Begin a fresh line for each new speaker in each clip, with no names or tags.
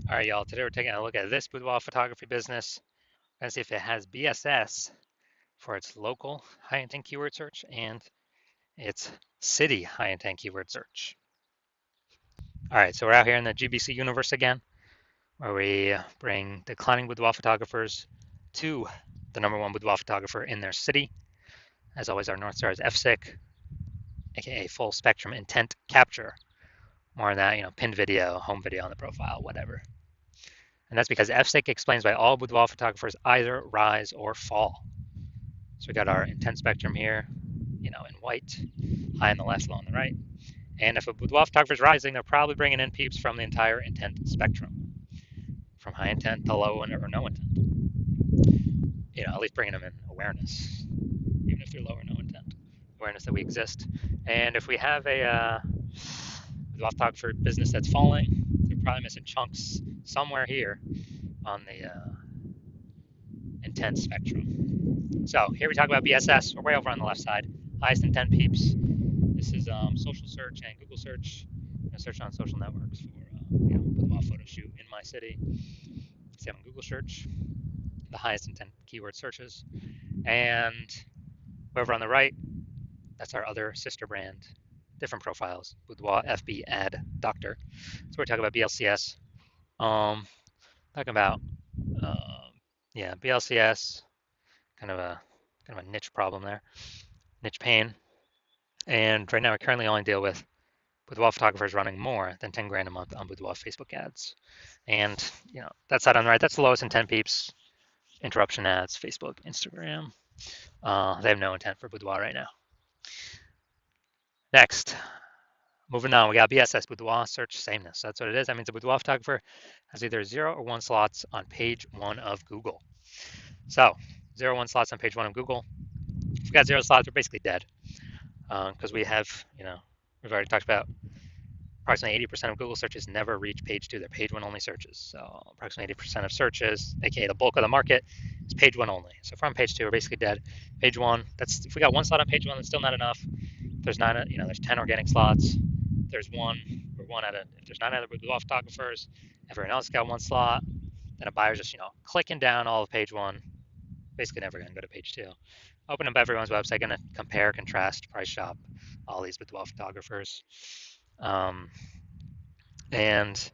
All right, y'all. Today we're taking a look at this boudoir photography business. We're gonna see if it has BSS for its local high intent keyword search and its city high intent keyword search. All right, so we're out here in the GBC universe again, where we bring declining boudoir photographers to the #1 boudoir photographer in their city. As always, our North Star is FSIC, aka full spectrum intent capture. More on that, pinned video, home video on the profile, whatever. And that's because FSIC explains why all boudoir photographers either rise or fall. So we got our intent spectrum here, in white, high on the left, low on the right. And if a boudoir photographer is rising, they're probably bringing in peeps from the entire intent spectrum, from high intent to low or no intent. At least bringing them in awareness, even if they're low or no intent, awareness that we exist. And if we have a boudoir photographer business that's falling, they're probably missing chunks somewhere here on the intent spectrum. So here we talk about BSS. We're way over on the left side. Highest intent peeps. This is social search and Google search. Search on social networks for boudoir photo shoot in my city. See on Google search, the highest intent keyword searches. And over on the right, that's our other sister brand, different profiles. Boudoir FB Ad Doctor. So we're talking about BLCS. Talking about BLCS, kind of a niche problem there, niche pain. And right now, we currently only deal with boudoir photographers running more than 10 grand a month on boudoir Facebook ads. And, that side on the right, that's the lowest intent peeps, interruption ads, Facebook, Instagram. They have no intent for boudoir right now. Next, moving on, we got BSS, boudoir search sameness. That's what it is. That means a boudoir photographer has either 0 or 1 slots on page 1 of Google. So 0 or 1 slots on page 1 of Google. If we've got 0 slots, we're basically dead. Because we have, we've already talked about approximately 80% of Google searches never reach page 2. They're page 1 only searches. So approximately 80% of searches, aka the bulk of the market, is page 1 only. So if we're on page 2, we're basically dead. Page 1, if we got 1 slot on page 1, that's still not enough. If there's 9, there's 10 organic slots. If there's 1, we're 1 out of. If there's 9 other boudoir photographers, everyone else got 1 slot. Then a buyer's just clicking down all of page 1. Basically never gonna go to page 2. Open up everyone's website, gonna compare, contrast, price shop all these boudoir photographers. And as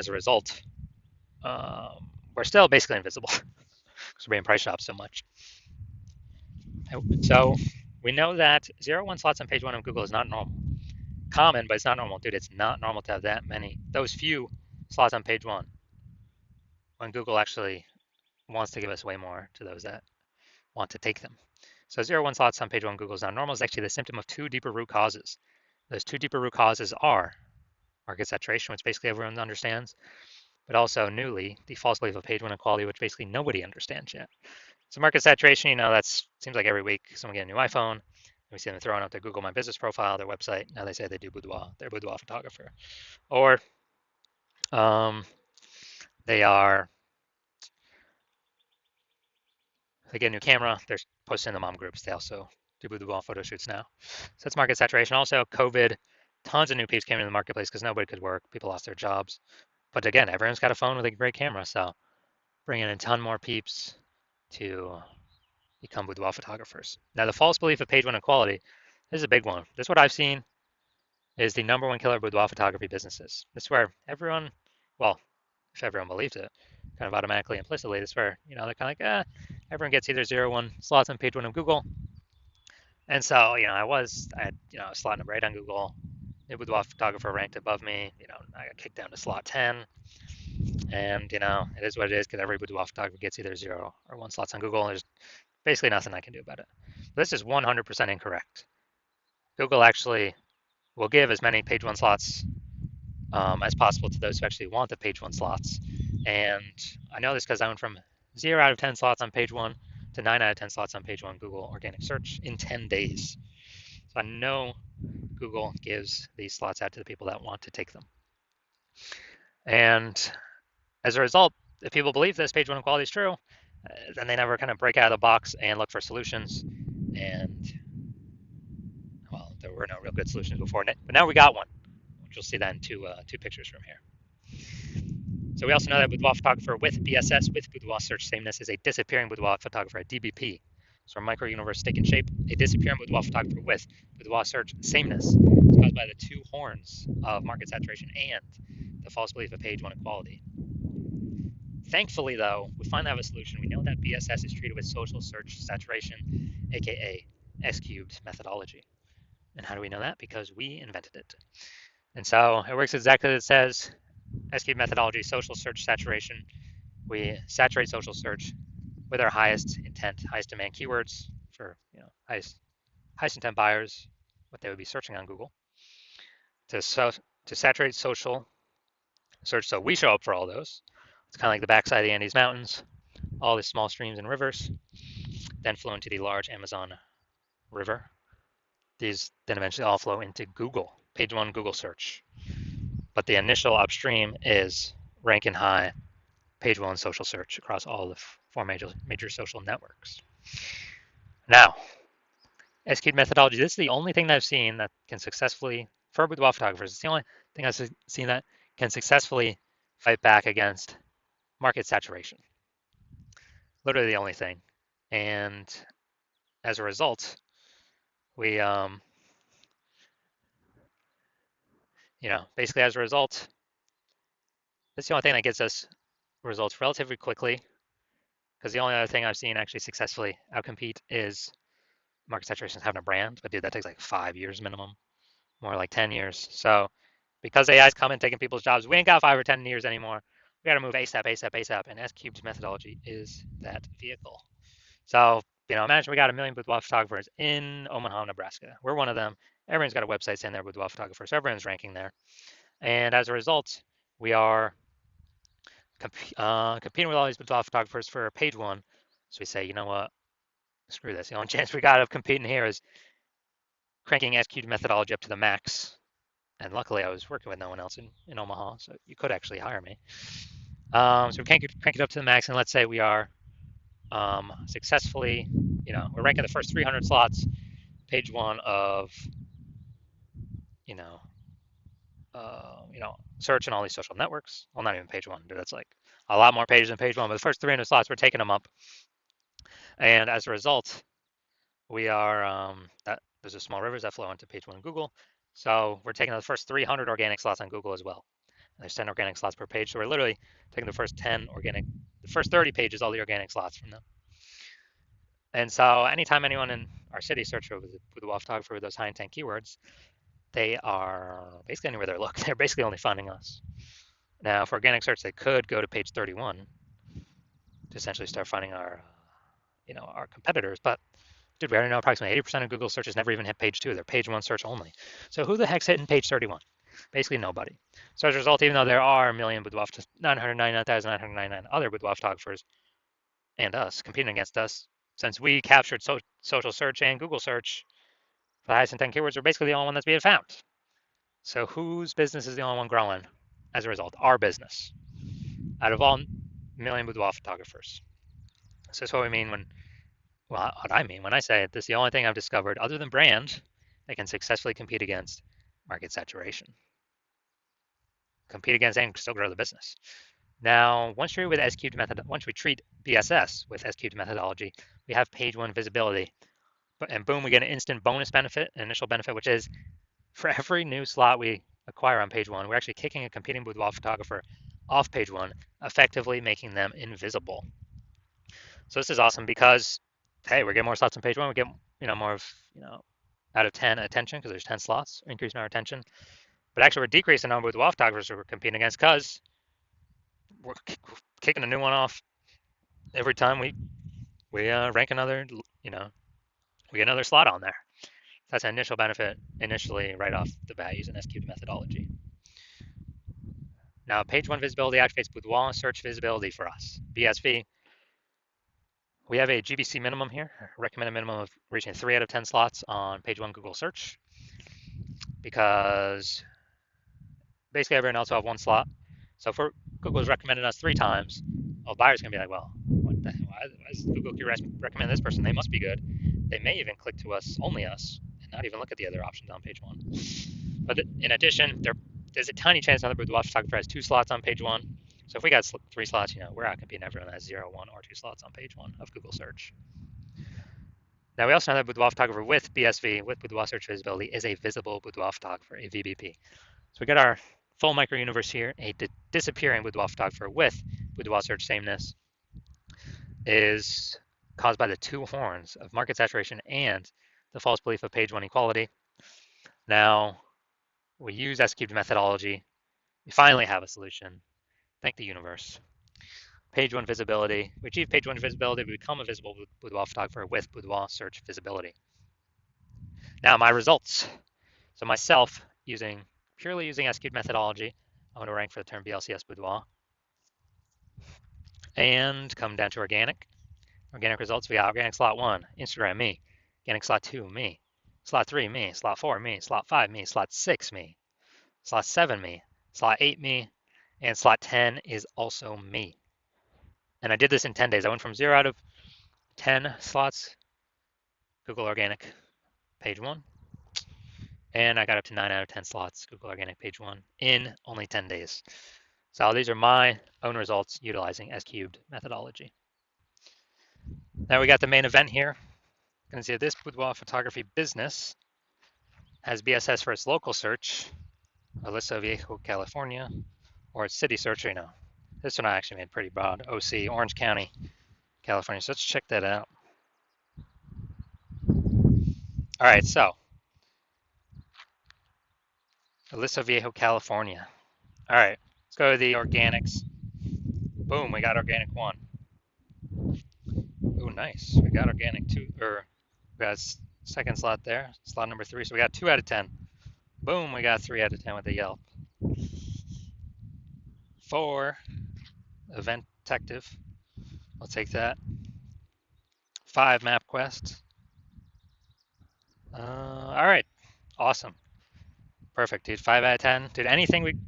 a result, we're still basically invisible because we're being price shopped so much. So we know that 0 1 slots on page 1 of Google is not normal. Common, but it's not normal. Dude, it's not normal to have those few slots on page 1 when Google actually wants to give us way more to those that want to take them. So 0 1 slots on page 1 Google is not normal is actually the symptom of 2 deeper root causes. Those 2 deeper root causes are market saturation, which basically everyone understands, but also newly, the false belief of page 1 equality, which basically nobody understands yet. So market saturation, that seems like every week someone get a new iPhone, we see them throwing up their Google My Business profile, their website. Now they say they do boudoir, they're a boudoir photographer. Or they get a new camera, they're posting in the mom groups, they also do boudoir photo shoots now. So that's market saturation. Also, COVID, tons of new peeps came into the marketplace because nobody could work, people lost their jobs. But again, everyone's got a phone with a great camera, so bringing in a ton more peeps to become boudoir photographers. Now, the false belief of page 1 equality, this is a big one. This is what I've seen is the #1 killer of boudoir photography businesses. This is where everyone, well, if everyone believes it, kind of automatically, implicitly, this is where, they're kind of like, everyone gets either 0 or 1 slots on page 1 of Google. And so, I had a slot number 8 on Google. The boudoir photographer ranked above me. I got kicked down to slot 10. And, it is what it is because every boudoir photographer gets either 0 or 1 slots on Google. And there's basically nothing I can do about it. But this is 100% incorrect. Google actually will give as many page 1 slots as possible to those who actually want the page 1 slots. And I know this because I went from 0 out of 10 slots on page 1 to 9 out of 10 slots on page 1 Google organic search in 10 days. So I know Google gives these slots out to the people that want to take them. And as a result, if people believe this page 1 equality is true, then they never kind of break out of the box and look for solutions. And, well, there were no real good solutions before, but now we got one, which you'll see that in two pictures from here. So we also know that boudoir photographer with BSS, with boudoir search sameness, is a disappearing boudoir photographer, a DBP. So micro-universe stick and shape, a disappearing boudoir photographer with boudoir search sameness is caused by the two horns of market saturation and the false belief of page one equality. Thankfully, though, we finally have a solution. We know that BSS is treated with social search saturation, aka S cubed methodology. And how do we know that? Because we invented it. And so it works exactly as it says. S cubed methodology, social search saturation. We saturate social search with our highest intent, highest demand keywords for highest intent buyers, what they would be searching on Google. To saturate social search, so we show up for all those. It's kind of like the backside of the Andes Mountains, all the small streams and rivers, then flow into the large Amazon River. These then eventually all flow into Google, page one Google search. But the initial upstream is ranking high, page one social search across all the four major social networks. Now, SQL methodology, this is the only thing that I've seen that can successfully, for boudoir photographers, it's the only thing I've seen that can successfully fight back against market saturation. Literally the only thing. And as a result, we, basically as a result, that's the only thing that gets us results relatively quickly. Because the only other thing I've seen actually successfully outcompete is market saturation having a brand. But dude, that takes like 5 years minimum, more like 10 years. So because AI's coming taking people's jobs, we ain't got 5 or 10 years anymore. We got to move ASAP, ASAP, ASAP. And S cubed methodology is that vehicle. So, imagine we got 1 million boudoir photographers in Omaha, Nebraska. We're one of them. Everyone's got a website saying they're boudoir photographers. So everyone's ranking there. And as a result, we are competing with all these boudoir photographers for page one. So we say, you know what? Screw this. The only chance we got of competing here is cranking S cubed methodology up to the max. And luckily, I was working with no one else in Omaha, so you could actually hire me. So we can't crank it up to the max, and let's say we are successfully, we're ranking the first 300 slots, page one of, search and all these social networks. Well, not even page one, dude. That's like a lot more pages than page one, but the first 300 slots, we're taking them up. And as a result, we are, there's a small rivers that flow into page one Google. So we're taking the first 300 organic slots on Google as well. And there's 10 organic slots per page. So we're literally taking the first 10 organic, the first 30 pages, all the organic slots from them. And so anytime anyone in our city search for the boudoir photographer with those high intent keywords, they are basically anywhere they look. They're basically only finding us. Now, for organic search, they could go to page 31 to essentially start finding our, our competitors. But dude, we already know approximately 80% of Google searches never even hit page 2. They're page 1 search only. So who the heck's hitting page 31? Basically nobody. So as a result, even though there are a million boudoir, 999,999 other boudoir photographers and us competing against us, since we captured social search and Google search for the highest intent keywords, we're basically the only one that's being found. So whose business is the only one growing as a result? Our business. Out of all million boudoir photographers. So that's what we mean what I mean when I say this is the only thing I've discovered other than brand that can successfully compete against market saturation. Compete against and still grow the business. Now, once we treat BSS with S cubed methodology, we have page one visibility. And boom, we get an instant bonus benefit, an initial benefit, which is for every new slot we acquire on page one, we're actually kicking a competing boudoir photographer off page one, effectively making them invisible. So this is awesome because, hey, we're getting more slots on page one. We get, more of, out of 10 attention because there's 10 slots, increasing our attention. But actually, we're decreasing the number of boudoir photographers we're competing against because we're kicking a new one off every time we rank another, we get another slot on there. That's an initial benefit initially right off the bat using S cubed methodology. Now, page one visibility activates boudoir search visibility for us. BSV. We have a GBC minimum here, recommended minimum of reaching 3 out of 10 slots on page one Google search, because basically everyone else will have 1 slot. So if Google's recommended us 3 times, well, buyers can be like, well, why does Google recommend this person? They must be good. They may even click to us, only us, and not even look at the other options on page one. But in addition, there's a tiny chance another boudoir photographer has 2 slots on page one, So if we got 3 slots, we're out competing everyone that has 0, 1, or 2 slots on page 1 of Google search. Now we also know that Boudoir photographer with BSV, with Boudoir search visibility, is a visible Boudoir photographer, a VBP. So we got our full micro universe here. A disappearing Boudoir photographer with Boudoir search sameness is caused by the 2 horns of market saturation and the false belief of page 1 equality. Now we use S-cubed methodology. We finally have a solution. Thank the universe. Page 1 visibility. We achieve page 1 visibility. We become a visible Boudoir photographer with Boudoir search visibility. Now my results. So myself, purely using S-cubed methodology, I'm going to rank for the term BLCS Boudoir. And come down to organic. Organic results, we got organic slot 1, Instagram, me. Organic slot 2, me. Slot 3, me. Slot 4, me. Slot 5, me. Slot 6, me. Slot 7, me. Slot 8, me. And slot 10 is also me. And I did this in 10 days. I went from 0 out of 10 slots, Google Organic, page 1. And I got up to 9 out of 10 slots, Google Organic, page 1, in only 10 days. So these are my own results utilizing S-cubed methodology. Now we got the main event here. You can see that this boudoir photography business has BSS for its local search, Aliso Viejo, California, or its city search, This one I actually made pretty broad, OC, Orange County, California. So let's check that out. All right, so Aliso Viejo, California. All right, let's go to the organics. Boom, we got organic 1. Ooh, nice. We got organic 2, or we got second slot there, slot number 3. So we got 2 out of 10. Boom, we got 3 out of 10 with the Yelp. 4, Event Detective. I'll take that. 5, MapQuest. All right, awesome. Perfect, dude. 5 out of 10. Dude, anything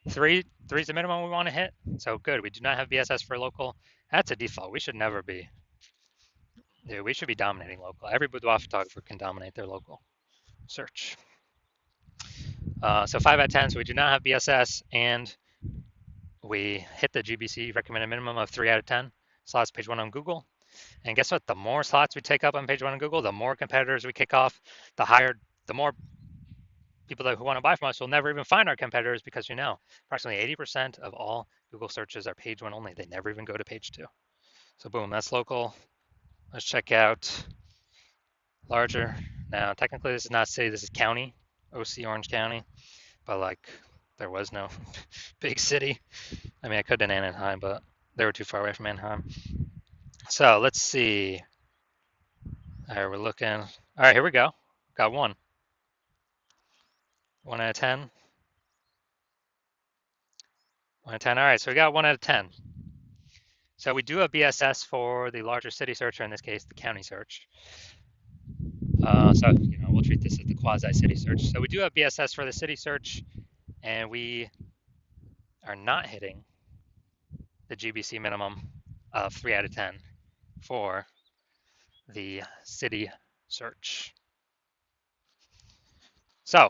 three's the minimum we want to hit. So good. We do not have BSS for local. That's a default. We should never be. Dude, we should be dominating local. Every boudoir photographer can dominate their local search. So 5 out of 10. So we do not have BSS, and we hit the GBC recommended minimum of 3 out of 10 slots page 1 on Google. And guess what? The more slots we take up on page 1 on Google, the more competitors we kick off, the more people who want to buy from us will never even find our competitors, because approximately 80% of all Google searches are page 1 only. They never even go to page 2. So boom, that's local. Let's check out larger. Now, technically this is not city, this is county, OC Orange County, but there was no big city. I mean, I could have done Anaheim, but they were too far away from Anaheim. So let's see. All right, we're looking. All right, here we go. Got 1. 1 out of 10. 1 out of 10. All right, so we got 1 out of 10. So we do have BSS for the larger city search, or in this case, the county search. So we'll treat this as the quasi-city search. So we do have BSS for the city search, and we are not hitting the GBC minimum of 3 out of 10 for the city search. So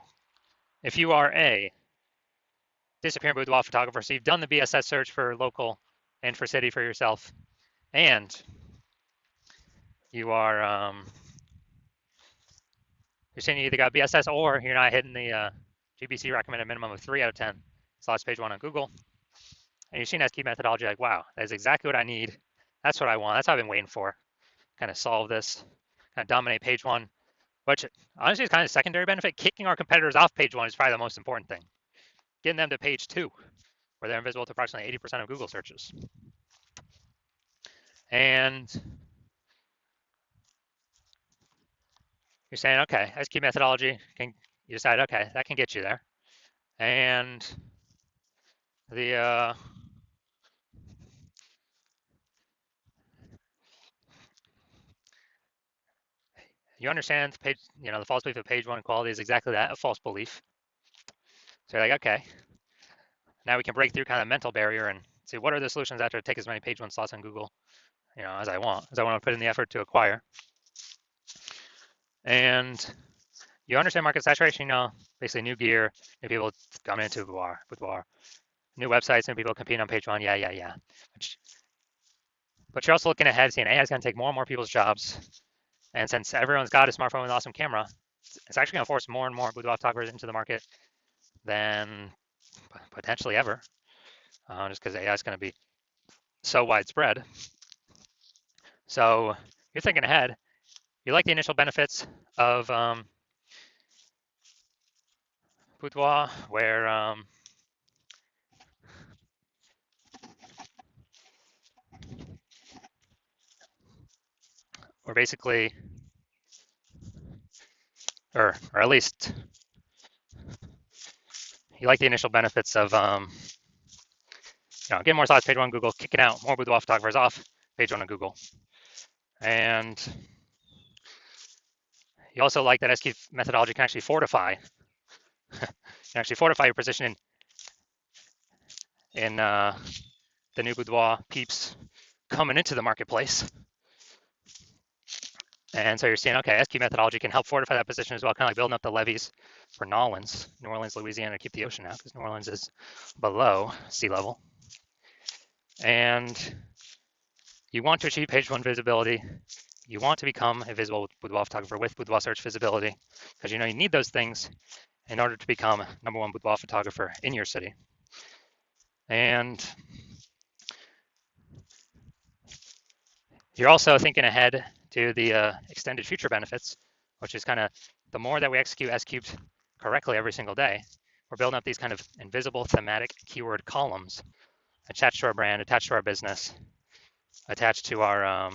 if you are a disappearing boudoir photographer, so you've done the BSS search for local and for city for yourself, and you are you're saying you either got BSS or you're not hitting the GBC recommended minimum of 3 out of 10 slots page 1 on Google, and you've seen S-cubed methodology, like, wow, that's exactly what I need. That's what I want. That's what I've been waiting for. Kind of solve this, kind of dominate page 1, which honestly is kind of secondary benefit. Kicking our competitors off page 1 is probably the most important thing. Getting them to page 2, where they're invisible to approximately 80% of Google searches. And you're saying, okay, S-cubed methodology, you decide, okay, that can get you there. And the you understand the false belief of page 1 quality is exactly that, a false belief. So you're like, okay, now we can break through kind of mental barrier and see what are the solutions after take as many page 1 slots on Google, as I want to put in the effort to acquire. And you understand market saturation, basically new gear, new people coming into Boudoir. New websites and people competing on page one. Yeah. But you're also looking ahead, seeing AI is going to take more and more people's jobs. And since everyone's got a smartphone with an awesome camera, it's actually going to force more and more boudoir photographers into the market than potentially ever, just because AI is going to be so widespread. So you're thinking ahead. You like the initial benefits of boudoir, where basically, or at least you like the initial benefits of getting more slots page one on Google, kicking out more boudoir photographers off page one on Google, and you also like that SQ methodology can actually fortify your position in the new boudoir peeps coming into the marketplace. And so you're seeing, okay, SQ methodology can help fortify that position as well, kind of like building up the levees for New Orleans, Louisiana, to keep the ocean out, because New Orleans is below sea level. And you want to achieve page one visibility. You want to become a visible boudoir photographer with boudoir search visibility, because you need those things in order to become #1 boudoir photographer in your city. And you're also thinking ahead to the extended future benefits, which is kind of the more that we execute S-cubed correctly every single day, we're building up these kind of invisible thematic keyword columns attached to our brand, attached to our business, attached to our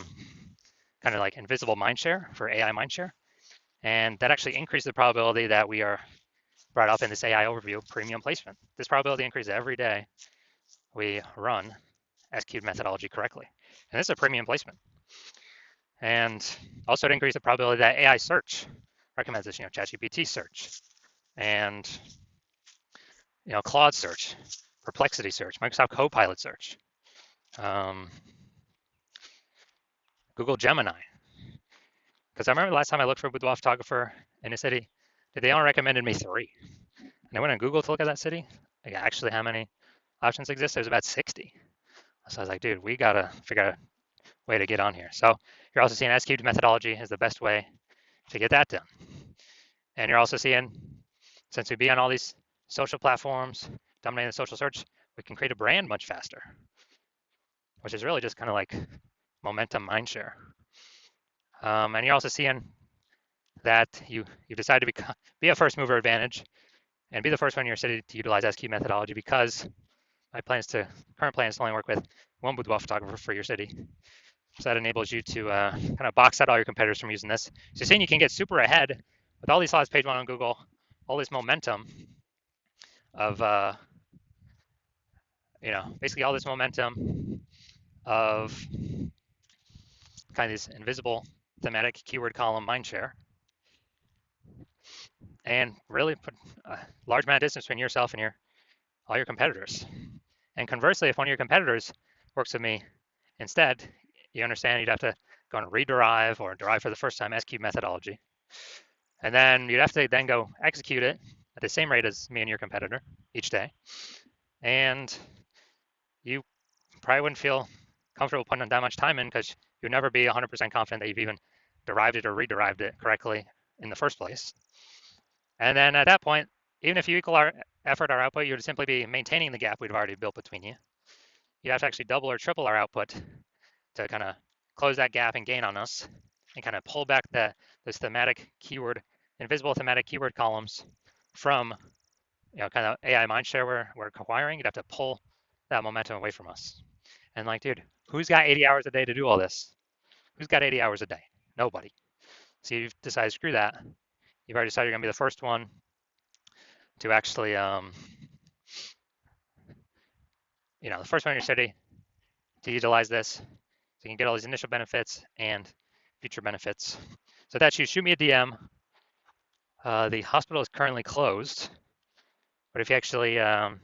kind of like invisible mindshare for AI mindshare. And that actually increases the probability that we are brought up in this AI overview premium placement. This probability increases every day we run S-cubed methodology correctly. And this is a premium placement. And also to increase the probability that AI search recommends this, ChatGPT search and Claude search, Perplexity search, Microsoft Copilot search, Google Gemini. Because I remember the last time I looked for a boudoir photographer in a city, they only recommended me 3. And I went on Google to look at that city. Like, actually, how many options exist? There's about 60. So I was like, dude, we got to figure out a way to get on here. So you're also seeing S-cubed methodology is the best way to get that done. And you're also seeing, since we be on all these social platforms, dominating the social search, we can create a brand much faster, which is really just kind of like momentum mindshare. And you're also seeing that you decide to be a first mover advantage and be the first one in your city to utilize SQ methodology, because my current plan is to only work with one boudoir photographer for your city. So that enables you to kind of box out all your competitors from using this. So you're saying you can get super ahead with all these slots page one on Google, all this momentum of basically all this momentum of kind of this invisible thematic keyword column mindshare, and really put a large amount of distance between yourself and all your competitors. And conversely, if one of your competitors works with me instead, you understand you'd have to go and rederive or derive for the first time SQ methodology. And then you'd have to then go execute it at the same rate as me and your competitor each day. And you probably wouldn't feel comfortable putting that much time in, because you'd never be 100% confident that you've even derived it or rederived it correctly in the first place. And then at that point, even if you equal our effort, our output, you would simply be maintaining the gap we've already built between you. You have to actually double or triple our output to kind of close that gap and gain on us, and kind of pull back those invisible thematic keyword columns from kind of AI mindshare we're acquiring. You'd have to pull that momentum away from us. And like, dude, who's got 80 hours a day to do all this? Who's got 80 hours a day? Nobody. So you've decided, screw that. You've already decided you're gonna be the first one to actually, the first one in your city to utilize this, so you can get all these initial benefits and future benefits. So that's you. Shoot me a DM. The hospital is currently closed, but if you actually, when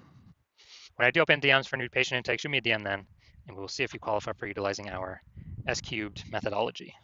I do open DMs for new patient intake, shoot me a DM then, and we'll see if you qualify for utilizing our S-cubed methodology.